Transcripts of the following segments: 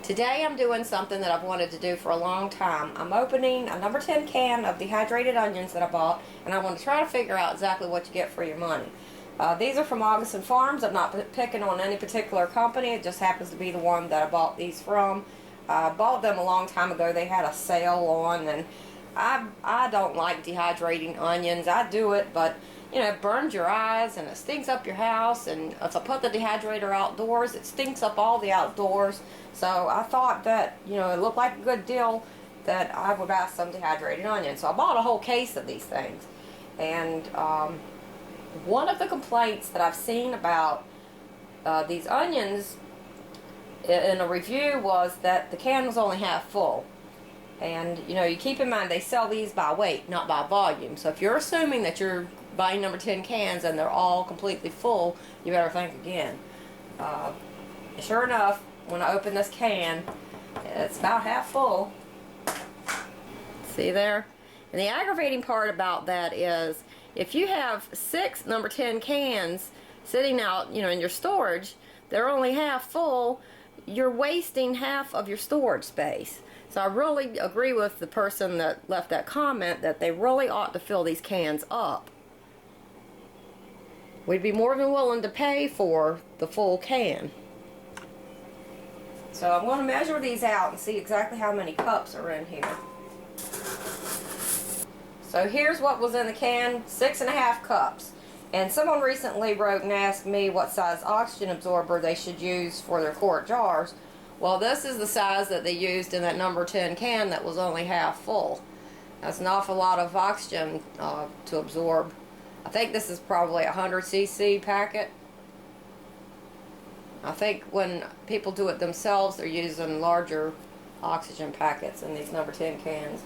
Today I'm doing something that I've wanted to do for a long time. I'm opening a number 10 can of dehydrated onions that I bought, and I want to try to figure out exactly what you get for your money. These are from Augustin Farms. I'm not picking on any particular company. It just happens to be the one that I bought these from. I bought them a long time ago. They had a sale on, and I don't like dehydrating onions. I do it, but you know, it burns your eyes and it stinks up your house, and if I put the dehydrator outdoors, it stinks up all the outdoors. So I thought that, you know, it looked like a good deal that I would buy some dehydrated onions. So I bought a whole case of these things. And one of the complaints that I've seen about these onions in a review was that the can was only half full. And you know, you keep in mind they sell these by weight, not by volume. So if you're assuming that you're buying number 10 cans and they're all completely full, you better think again. Sure enough, when I open this can, it's about half full. See there? And the aggravating part about that is, if you have 6 number 10 cans sitting out, you know, in your storage, they're only half full, you're wasting half of your storage space. So I really agree with the person that left that comment that they really ought to fill these cans up. We'd be more than willing to pay for the full can. So I'm going to measure these out and see exactly how many cups are in here. So here's what was in the can, 6.5 cups. And someone recently wrote and asked me what size oxygen absorber they should use for their quart jars. Well, this is the size that they used in that number 10 can that was only half full. That's an awful lot of oxygen to absorb. I think this is probably a 100 cc packet. I think when people do it themselves, they're using larger oxygen packets in these number 10 cans.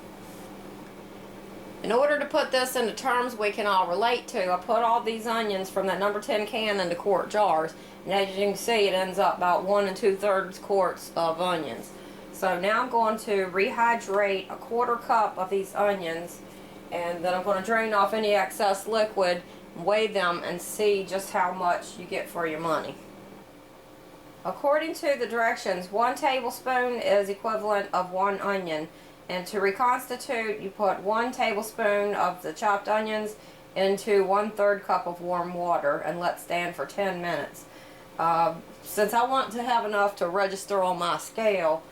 In order to put this into terms we can all relate to, I put all these onions from that number 10 can into quart jars. And as you can see, it ends up about 1 2/3 quarts of onions. So now I'm going to rehydrate a 1/4 cup of these onions, and then I'm going to drain off any excess liquid, weigh them, and see just how much you get for your money. According to the directions, 1 tablespoon is equivalent of 1 onion. And to reconstitute, you put 1 tablespoon of the chopped onions into 1/3 cup of warm water and let stand for 10 minutes. Since I want to have enough to register on my scale,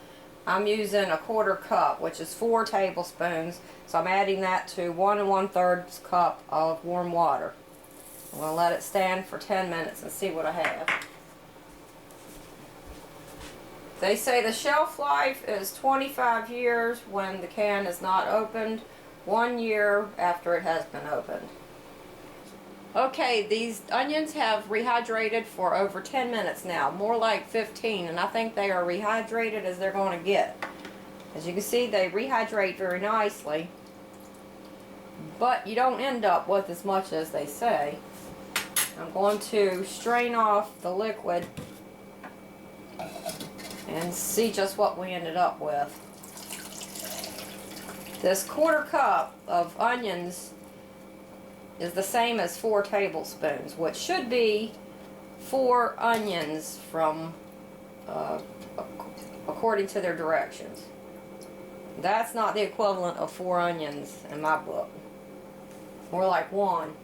I'm using a 1/4 cup, which is 4 tablespoons. So I'm adding that to 1 1/3 cup of warm water. I'm going to let it stand for 10 minutes and see what I have. They say the shelf life is 25 years when the can is not opened, 1 year after it has been opened. Okay, these onions have rehydrated for over 10 minutes now, more like 15, and I think they are rehydrated as they're going to get. As you can see, they rehydrate very nicely, but you don't end up with as much as they say. I'm going to strain off the liquid and see just what we ended up with. This 1/4 cup of onions is the same as 4 tablespoons, which should be 4 onions from according to their directions. That's not the equivalent of 4 onions in my book. More like 1.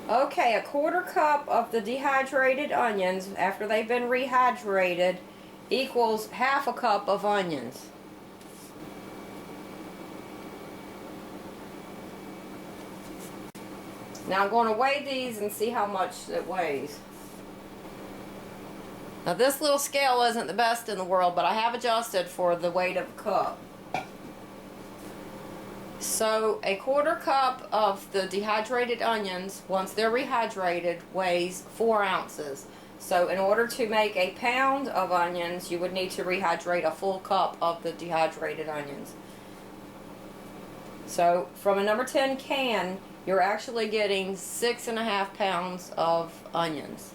Okay, a 1/4 cup of the dehydrated onions after they've been rehydrated equals 1/2 cup of onions. Now I'm going to weigh these and see how much it weighs. Now this little scale isn't the best in the world, but I have adjusted for the weight of a cup. So a 1/4 cup of the dehydrated onions, once they're rehydrated, weighs 4 ounces. So in order to make a pound of onions, you would need to rehydrate a full cup of the dehydrated onions. So from a number 10 can, you're actually getting 6.5 pounds of onions.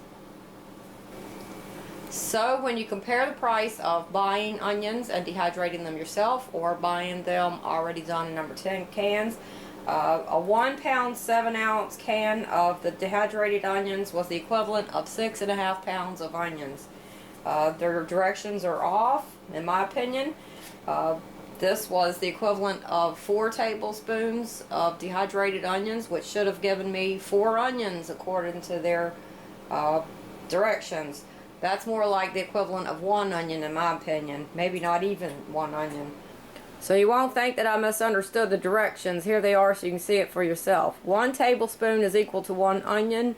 So when you compare the price of buying onions and dehydrating them yourself or buying them already done in number 10 cans, A 1 pound 7 ounce can of the dehydrated onions was the equivalent of 6.5 pounds of onions. Their directions are off, in my opinion. This was the equivalent of 4 tablespoons of dehydrated onions, which should have given me 4 onions according to their directions. That's more like the equivalent of 1 onion in my opinion. Maybe not even 1 onion. So you won't think that I misunderstood the directions. Here they are so you can see it for yourself. 1 tablespoon is equal to 1 onion.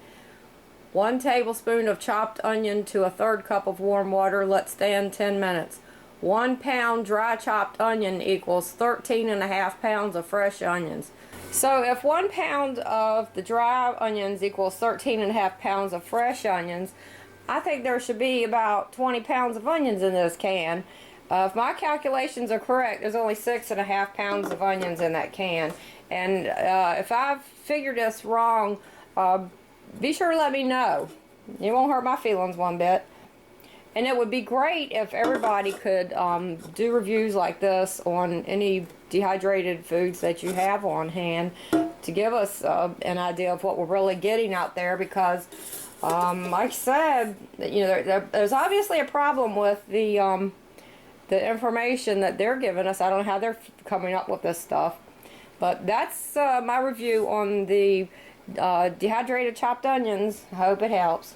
1 tablespoon of chopped onion to a 1/3 cup of warm water. Let stand 10 minutes. 1 pound dry chopped onion equals 13.5 pounds of fresh onions. So if 1 pound of the dry onions equals 13.5 pounds of fresh onions, I think there should be about 20 pounds of onions in this can. If my calculations are correct, there's only 6.5 pounds of onions in that can. And if I've figured this wrong, be sure to let me know. It won't hurt my feelings one bit. And it would be great if everybody could do reviews like this on any dehydrated foods that you have on hand to give us an idea of what we're really getting out there, because like I said, you know, there's obviously a problem with the information that they're giving us. I don't know how they're coming up with this stuff, but that's my review on the dehydrated chopped onions. I hope it helps.